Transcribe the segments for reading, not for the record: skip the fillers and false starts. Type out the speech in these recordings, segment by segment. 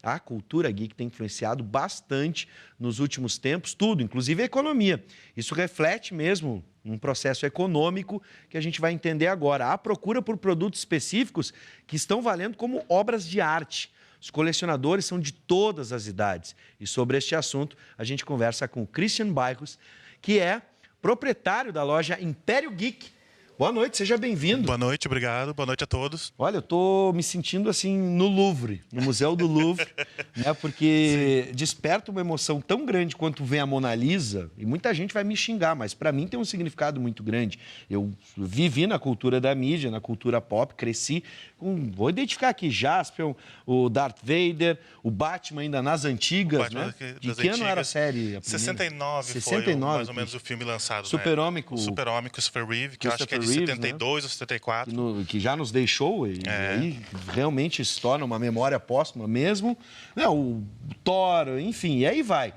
a cultura geek tem influenciado bastante nos últimos tempos, tudo, inclusive a economia. Isso reflete mesmo um processo econômico que a gente vai entender agora. Há procura por produtos específicos que estão valendo como obras de arte. Os colecionadores são de todas as idades. E sobre este assunto, a gente conversa com o Christian Bairros, que é proprietário da loja Império Geek. Boa noite, seja bem-vindo. Boa noite, obrigado. Boa noite a todos. Olha, eu tô me sentindo assim no Louvre, no Museu do Louvre, né? Porque desperta uma emoção tão grande quanto vem a Mona Lisa, e muita gente vai me xingar, mas para mim tem um significado muito grande. Eu vivi na cultura da mídia, na cultura pop, cresci com, vou identificar aqui, Jaspion, o Darth Vader, o Batman ainda nas antigas, né? De que ano era a série? A 69 foi mais ou menos o filme lançado. Super-Homem com... O Super-Homem, Christopher Reeve, que eu acho que é de 72 ou 74. Que já nos deixou, e aí realmente se torna uma memória póstuma mesmo. O Thor, enfim, e aí vai.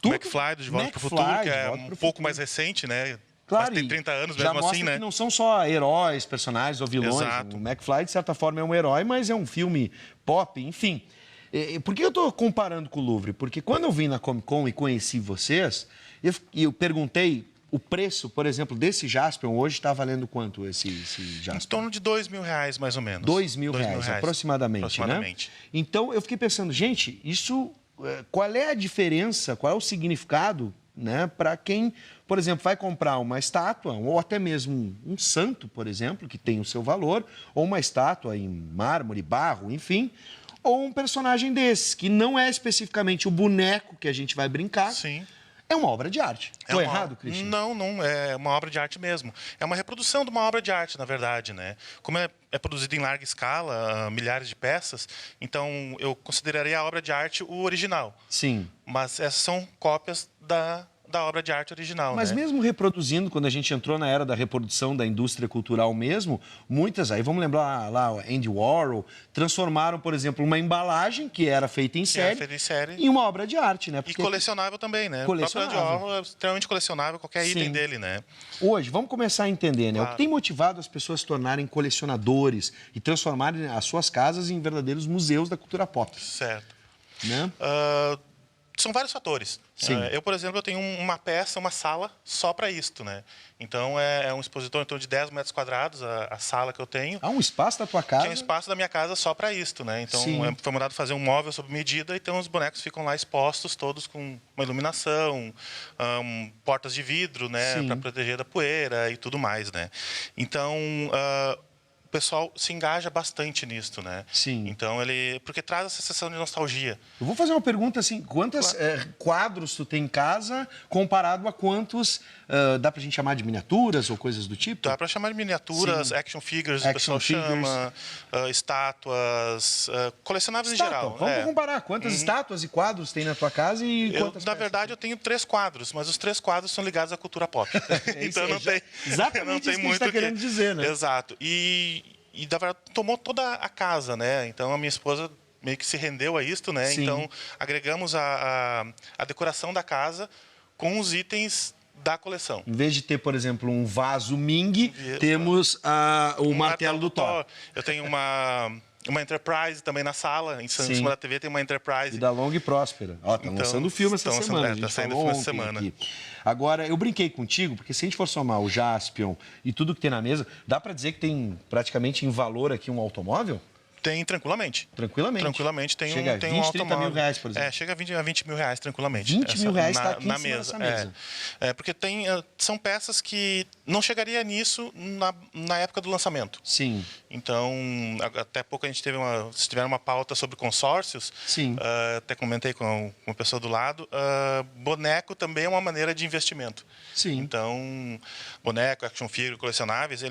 O McFly do De Volta para o Futuro, que é um pouco mais recente, né? Claro, mas tem 30 anos já mesmo assim, né? Que não são só heróis, personagens ou vilões. Exato. O McFly, de certa forma, é um herói, mas é um filme pop, enfim. Por que eu estou comparando com o Louvre? Porque quando eu vim na Comic Con e conheci vocês, eu perguntei o preço, por exemplo, desse Jaspion hoje está valendo quanto esse Jaspion? Em torno de R$2.000, mais ou menos. R$2.000, aproximadamente, né? Então, eu fiquei pensando, gente, isso, qual é a diferença, qual é o significado, né, para quem, por exemplo, vai comprar uma estátua, ou até mesmo um santo, por exemplo, que tem o seu valor, ou uma estátua em mármore, barro, enfim, ou um personagem desses, que não é especificamente o boneco que a gente vai brincar. Sim. É uma obra de arte. Estou errado, Christian? Não, não. É uma obra de arte mesmo. É uma reprodução de uma obra de arte, na verdade, né? Como é produzido em larga escala, milhares de peças, então eu consideraria a obra de arte o original. Sim. Mas essas são cópias da obra de arte original. Mas mesmo reproduzindo, quando a gente entrou na era da reprodução da indústria cultural mesmo, muitas, aí vamos lembrar lá, o Andy Warhol, transformaram, por exemplo, uma embalagem que era feita em série em uma obra de arte, né? Porque... E colecionável também, né? Colecionável. O próprio Andy Warhol é extremamente colecionável, qualquer item dele, né? Hoje, vamos começar a entender, né? Claro. O que tem motivado as pessoas a se tornarem colecionadores e transformarem as suas casas em verdadeiros museus da cultura pop? Certo. Né? São vários fatores. Eu, por exemplo, eu tenho uma peça, uma sala só para isto, né? Então, é um expositor em torno de 10 metros quadrados, a sala que eu tenho. Um espaço da tua casa? Que é um espaço da minha casa só para isto, né? Então, foi mandado fazer um móvel sob medida, então os bonecos ficam lá expostos, todos com uma iluminação, portas de vidro, né? Para proteger da poeira e tudo mais, né? Então... o pessoal se engaja bastante nisso, né? Sim. Então, porque traz essa sensação de nostalgia. Eu vou fazer uma pergunta assim, quantos quadros tu tem em casa comparado a quantos, dá pra gente chamar de miniaturas ou coisas do tipo? Dá pra chamar de miniaturas, action figures, o pessoal chama, estátuas, colecionáveis em geral. Vamos comparar, quantas estátuas e quadros tem na tua casa e quantas Na verdade, eu tenho 3 quadros, mas os 3 quadros são ligados à cultura pop. Então, não tem exatamente isso que a gente tá querendo dizer, né? Exato. E, na verdade, tomou toda a casa, né? Então, a minha esposa meio que se rendeu a isto, né? Sim. Então, agregamos a decoração da casa com os itens da coleção. Em vez de ter, por exemplo, um vaso Ming, temos o martelo do Thor. Eu tenho uma Enterprise também na sala, em cima da TV tem uma Enterprise. Vida longa e próspera. Ó, tá lançando o filme essa semana. Tá saindo o filme essa semana. Aqui. Agora, eu brinquei contigo, porque se a gente for somar o Jaspion e tudo que tem na mesa, dá pra dizer que tem praticamente em valor aqui um automóvel? Tem tranquilamente. Tranquilamente tem chega um a 20, 30 mil reais, por exemplo. Chega a 20 mil reais tranquilamente. 20 mil reais está aqui na mesa. Porque são peças que não chegaria nisso na época do lançamento. Sim. Então, até pouco a gente tiveram uma pauta sobre consórcios. Sim. Até comentei com uma pessoa do lado. Boneco também é uma maneira de investimento. Sim. Então, boneco, action figure, colecionáveis,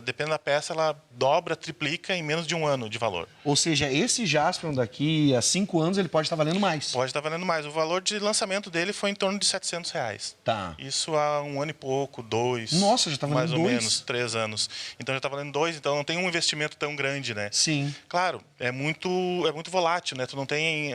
dependendo da peça, ela dobra, triplica em menos de um ano de valor. Ou seja, esse Jaspion daqui a 5 anos ele pode estar valendo mais. Pode estar valendo mais. O valor de lançamento dele foi em torno de R$700. Tá. Isso há 1 ano e pouco, 2. Nossa, já está valendo 2? Mais ou menos, 3 anos. Então já está valendo 2, então não tem um investimento tão grande, né? Sim. Claro, é muito volátil, né? Tu não tem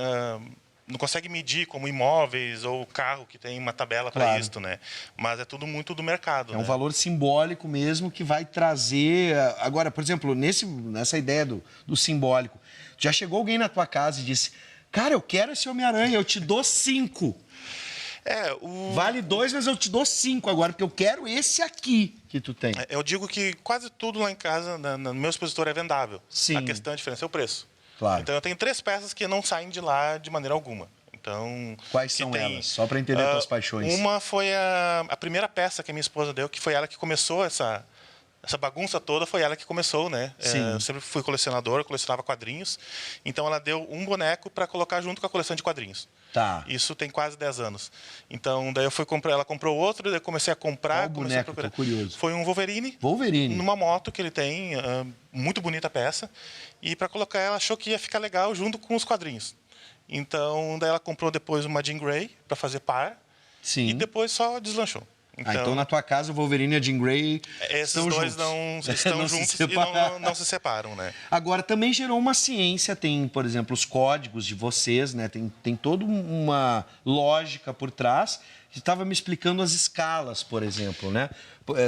não consegue medir como imóveis ou carro que tem uma tabela para isso, né? Mas é tudo muito do mercado. É um valor simbólico mesmo que vai trazer... Agora, por exemplo, nessa ideia do simbólico, já chegou alguém na tua casa e disse, cara, eu quero esse Homem-Aranha, eu te dou 5. Vale 2, mas eu te dou 5 agora, porque eu quero esse aqui que tu tem. Eu digo que quase tudo lá em casa, no meu expositor, é vendável. Sim. A questão, a diferença é o preço. Claro. Então, eu tenho 3 peças que não saem de lá de maneira alguma. Então, quais são elas? Só para entender tuas paixões. Uma foi a primeira peça que a minha esposa deu, que foi ela que começou essa bagunça toda, foi ela que começou, né? Eu sempre fui colecionador, colecionava quadrinhos. Então, ela deu um boneco para colocar junto com a coleção de quadrinhos. Tá. Isso tem quase 10 anos. Então, daí eu fui comprar, ela comprou outro, daí eu comecei a comprar. Qual boneco? Tô curioso. Foi um Wolverine. Wolverine. Numa moto que ele tem, muito bonita a peça. E para colocar, ela achou que ia ficar legal junto com os quadrinhos. Então, daí ela comprou depois uma Jean Grey para fazer par. Sim. E depois só deslanchou. Então na tua casa o Wolverine e a Jean Grey esses dois estão juntos e não se separam, né? Agora, também gerou uma ciência, tem, por exemplo, os códigos de vocês, né? Tem toda uma lógica por trás. Você estava me explicando as escalas, por exemplo, né?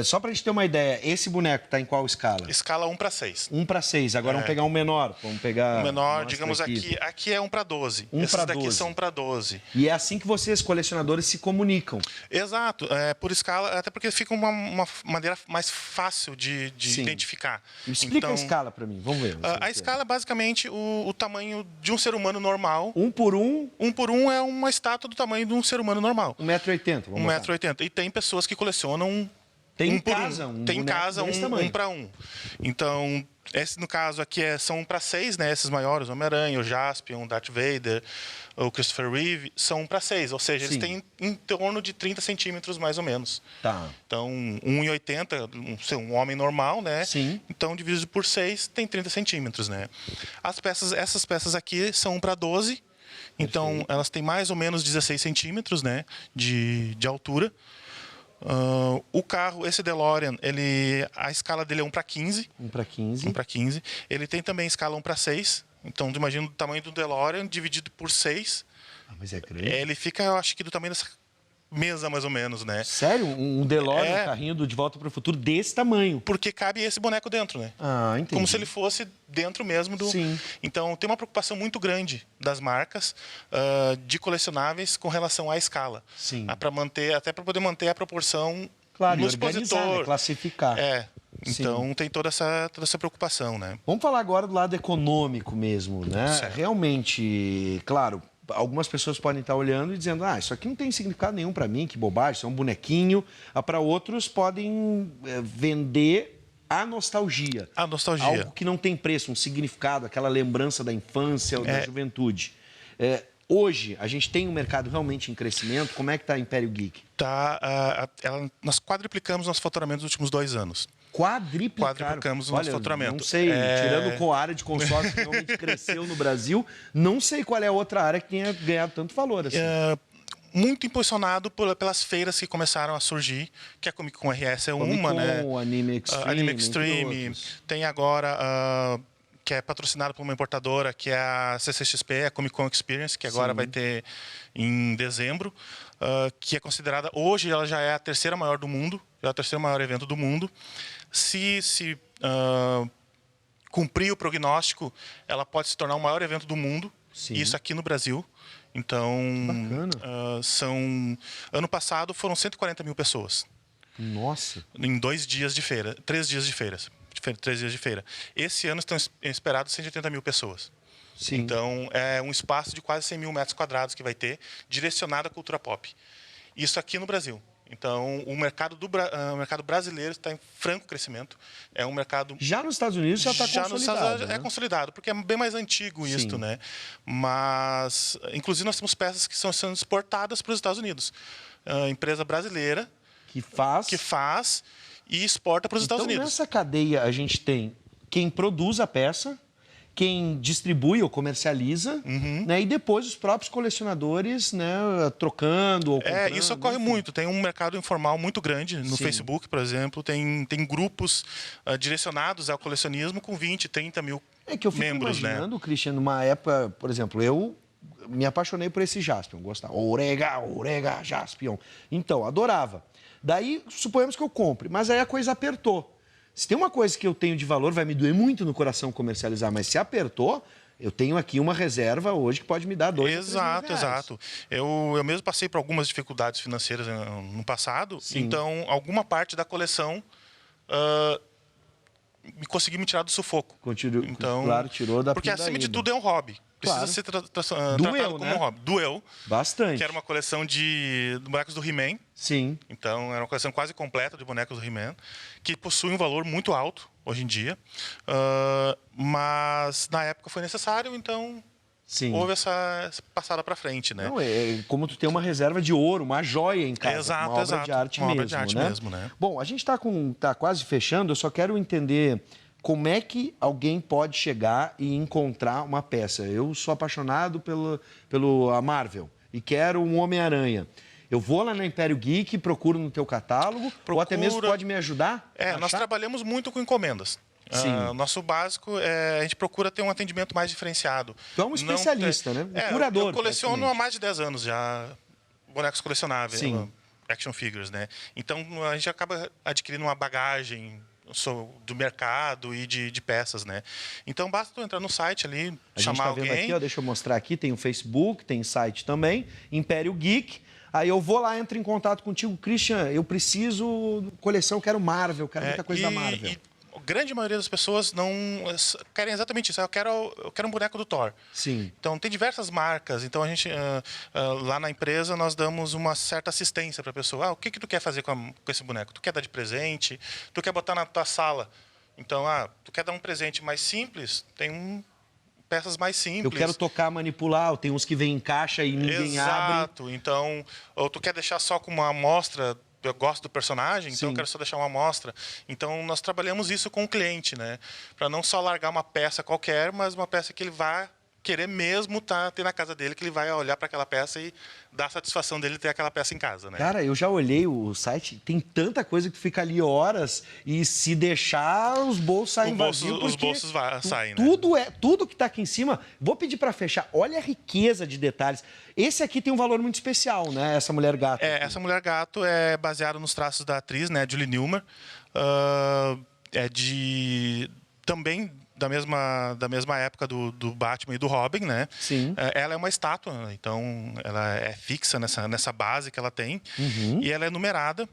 Só para a gente ter uma ideia, esse boneco está em qual escala? Escala 1:6. 1:6. Agora vamos pegar um menor. Vamos pegar. Um menor, digamos aqui é 1:12. Esses daqui são 1:12. E é assim que vocês, colecionadores, se comunicam. Exato. Por escala, até porque fica uma maneira mais fácil de identificar. Explica a escala para mim, vamos ver. A escala é basicamente o tamanho de um ser humano normal. 1 por 1? 1 por 1 é uma estátua do tamanho de um ser humano normal. 1,80 m. 1,80 m. E tem pessoas que colecionam tem um em casa um tem em casa um para um. Então, esse no caso aqui são 1:6, né? Esses maiores, o Homem-Aranha, o Jaspion, o Darth Vader, o Christopher Reeve, são 1:6. Ou seja, eles têm em torno de 30 centímetros, mais ou menos. Tá. Então, 1,80, um homem normal, né? Sim. Então, dividido por 6, tem 30 centímetros, né? Essas peças aqui são 1:12. Então, elas têm mais ou menos 16 centímetros, né? De altura. O carro, esse DeLorean, a escala dele é 1:15. 1:15. 1:15. Ele tem também escala 1:6. Então, imagina o tamanho do DeLorean dividido por 6. Mas é grande. Ele fica, eu acho que do tamanho dessa mesa, mais ou menos, né? Sério? Um DeLorean, um carrinho do De Volta para o Futuro desse tamanho? Porque cabe esse boneco dentro, né? Ah, entendi. Como se ele fosse dentro mesmo do... Sim. Então, tem uma preocupação muito grande das marcas de colecionáveis com relação à escala. Sim. Até para poder manter a proporção no expositor. Né? Classificar. Então tem toda essa preocupação, né? Vamos falar agora do lado econômico mesmo, né? Certo. Realmente, claro, algumas pessoas podem estar olhando e dizendo, isso aqui não tem significado nenhum para mim, que bobagem, isso é um bonequinho. Para outros podem vender a nostalgia. A nostalgia. Algo que não tem preço, um significado, aquela lembrança da infância ou da juventude. Hoje, a gente tem um mercado realmente em crescimento. Como é que está a Império Geek? Nós quadriplicamos nosso faturamento nos últimos 2 anos. Quadriplicamos o nosso faturamento. Não sei, tirando com a área de consórcio que realmente cresceu no Brasil, não sei qual é a outra área que tenha ganhado tanto valor assim. Muito impulsionado pelas feiras que começaram a surgir, que a Comic Con RS é uma, né? Anime Extreme. Anime Extreme. Tem agora... que é patrocinado por uma importadora, que é a CCXP, a Comic Con Experience, que agora vai ter em dezembro, que é considerada, hoje ela já é a 3ª maior do mundo, é o 3º maior evento do mundo. Se cumprir o prognóstico, ela pode se tornar o maior evento do mundo, isso aqui no Brasil. Então, ano passado foram 140 mil pessoas. Nossa! Em 2 dias de feira, 3 dias de feiras. 3 dias de feira. Esse ano estão esperados 180 mil pessoas. Sim. Então, é um espaço de quase 100 mil metros quadrados que vai ter, direcionado à cultura pop. Isso aqui no Brasil. Então, o mercado brasileiro está em franco crescimento. É um mercado... Já nos Estados Unidos já está consolidado. Nos Estados Unidos é consolidado, porque é bem mais antigo isso, né? Mas, inclusive, nós temos peças que estão sendo exportadas para os Estados Unidos. Empresa brasileira... Que faz e exporta para os Estados Unidos. Nessa cadeia a gente tem quem produz a peça, quem distribui ou comercializa, né, e depois os próprios colecionadores, né, trocando ou comprando. Isso ocorre muito. Tem um mercado informal muito grande no Facebook, por exemplo. Tem grupos direcionados ao colecionismo com 20, 30 mil membros. É que eu fico imaginando, Christian, numa época, por exemplo, eu me apaixonei por esse Jaspion, gostava. Orega, Jaspion. Então, adorava. Daí, suponhamos que eu compre, mas aí a coisa apertou. Se tem uma coisa que eu tenho de valor, vai me doer muito no coração comercializar, mas se apertou, eu tenho aqui uma reserva hoje que pode me dar 2 Exato, exato. Eu mesmo passei por algumas dificuldades financeiras no passado, então alguma parte da coleção consegui me tirar do sufoco. Então, claro, tirou da porque acima de tudo é um hobby. Precisa ser tratado como um hobby. Doeu. Bastante. Que era uma coleção de bonecos do He-Man. Sim. Então, era uma coleção quase completa de bonecos do He-Man, que possui um valor muito alto hoje em dia. Mas, na época, foi necessário, então... Sim. Houve essa passada para frente, né? Não, é como tu ter uma reserva de ouro, uma joia em casa. Exato, uma obra de arte uma mesmo, obra de arte né? mesmo, né? Bom, a gente tá quase fechando, eu só quero entender... Como é que alguém pode chegar e encontrar uma peça? Eu sou apaixonado pela Marvel e quero um Homem-Aranha. Eu vou lá na Império Geek, procuro no teu catálogo, ou até mesmo pode me ajudar? Nós trabalhamos muito com encomendas. Nosso básico a gente procura ter um atendimento mais diferenciado. Tu é um especialista, né? Um curador. Eu coleciono há mais de 10 anos já bonecos colecionáveis, action figures, né? Então a gente acaba adquirindo uma bagagem do mercado e de peças, né? Então basta tu entrar no site ali, chamar alguém. Vendo aqui, ó, deixa eu mostrar aqui, tem o Facebook, tem site também, Império Geek. Aí eu vou lá, entro em contato contigo, Christian, eu preciso coleção, quero Marvel, quero muita coisa da Marvel. A grande maioria das pessoas não querem exatamente isso. Eu quero um boneco do Thor. Sim. Então, tem diversas marcas. Então, a gente, lá na empresa, nós damos uma certa assistência para a pessoa. O que tu quer fazer com esse boneco? Tu quer dar de presente? Tu quer botar na tua sala? Então, tu quer dar um presente mais simples? Tem peças mais simples. Eu quero tocar, manipular. Tem uns que vêm em caixa e ninguém abre. Exato. Então, ou tu quer deixar só com uma amostra... Eu gosto do personagem, então eu quero só deixar uma amostra. Então, nós trabalhamos isso com o cliente, né? Para não só largar uma peça qualquer, mas uma peça que ele vai querer mesmo ter na casa dele, que ele vai olhar para aquela peça e dar a satisfação dele ter aquela peça em casa, né? Cara, eu já olhei o site, tem tanta coisa que fica ali horas e se deixar, os bolsos saem vazios. Os bolsos saem, né? Tudo que está aqui em cima, vou pedir para fechar. Olha a riqueza de detalhes. Esse aqui tem um valor muito especial, né? Essa Mulher Gato. Essa Mulher Gato é baseada nos traços da atriz, né? Julie Newmar. Também da mesma época do Batman e do Robin, né? Sim. Ela é uma estátua, então ela é fixa nessa base que ela tem. E ela é numerada.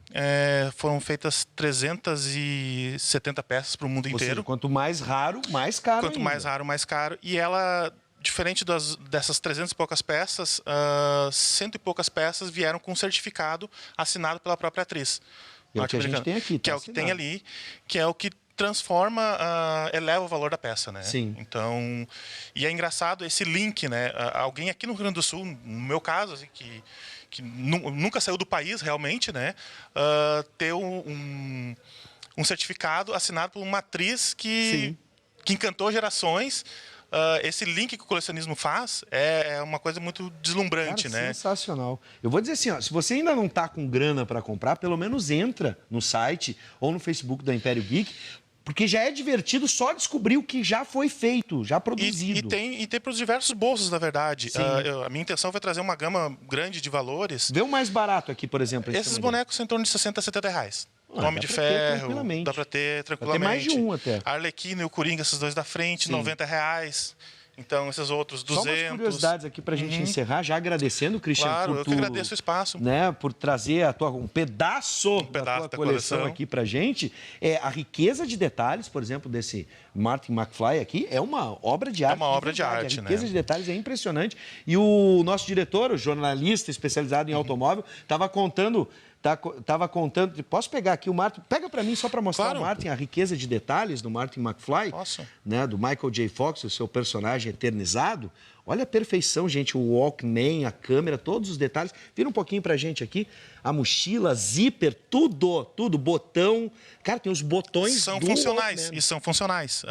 Foram feitas 370 peças para o mundo inteiro. Seja, quanto mais raro, mais caro. Quanto mais raro, mais caro. E ela... Diferente dessas 300 e poucas peças, 100 e poucas peças vieram com um certificado assinado pela própria atriz. É o que a gente tem aqui. Que é o que tem ali, que é o que transforma, eleva o valor da peça, né? Sim. Então, e é engraçado esse link, né? Alguém aqui no Rio Grande do Sul, no meu caso, assim, que nunca saiu do país realmente, né? Ter um certificado assinado por uma atriz que encantou gerações. Esse link que o colecionismo faz é uma coisa muito deslumbrante, cara, né? Sensacional. Eu vou dizer assim, ó, se você ainda não está com grana para comprar, pelo menos entra no site ou no Facebook da Império Geek, porque já é divertido só descobrir o que já foi feito, já produzido. E tem para os diversos bolsos, na verdade. A minha intenção foi trazer uma gama grande de valores. Vê o mais barato aqui, por exemplo. Esses bonecos são em torno de 60 a 70 reais. Homem de Ferro, dá para ter tranquilamente. Tem mais de um até. Arlequino e o Coringa, esses dois da frente, R$90. Então, esses outros, 200. Só umas curiosidades aqui para a gente encerrar, já agradecendo, Christian, claro, eu que agradeço o espaço. Né, por trazer um pedaço da tua coleção aqui para a gente. A riqueza de detalhes, por exemplo, desse Martin McFly aqui, é uma obra de arte. É uma obra de arte, A riqueza de detalhes é impressionante. E o nosso diretor, o jornalista especializado em automóvel, estava contando... Posso pegar aqui o Martin? Pega para mim só para mostrar o Martin, a riqueza de detalhes do Martin McFly, né, do Michael J. Fox, o seu personagem eternizado. Olha a perfeição, gente, o Walkman, a câmera, todos os detalhes. Vira um pouquinho pra gente aqui. A mochila, zíper, tudo, botão. Cara, tem os botões são funcionais, e são funcionais.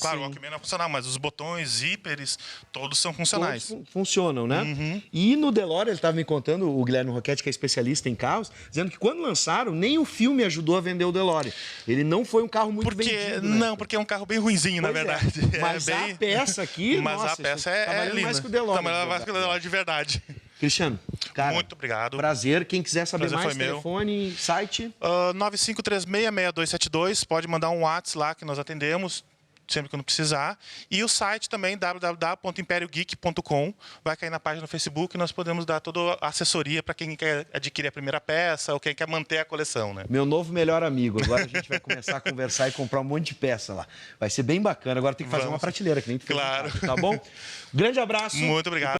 Claro, o Walkman não é funcional, mas os botões, zíperes, todos são funcionais. Todos funcionam, né? E no DeLorean, ele estava me contando, o Guilherme Roquette, que é especialista em carros, dizendo que quando lançaram, nem o filme ajudou a vender o DeLorean. Ele não foi um carro muito vendido. Não, porque é um carro bem ruinzinho, na verdade. Mas a peça aqui, mas a peça é linda. mais que o Delore. Tá mais que o Delore de verdade. Cristiano, cara, muito obrigado. Prazer. Quem quiser saber Prazer mais, telefone, site... 95366262, pode mandar um WhatsApp lá que nós atendemos, sempre que não precisar. E o site também, www.imperiogeek.com, vai cair na página do Facebook e nós podemos dar toda a assessoria para quem quer adquirir a primeira peça ou quem quer manter a coleção, né? Meu novo melhor amigo. Agora a gente vai começar a conversar e comprar um monte de peça lá. Vai ser bem bacana. Agora tem que fazer uma prateleira, que nem tu fez. Claro. Tá bom? Grande abraço. Muito obrigado.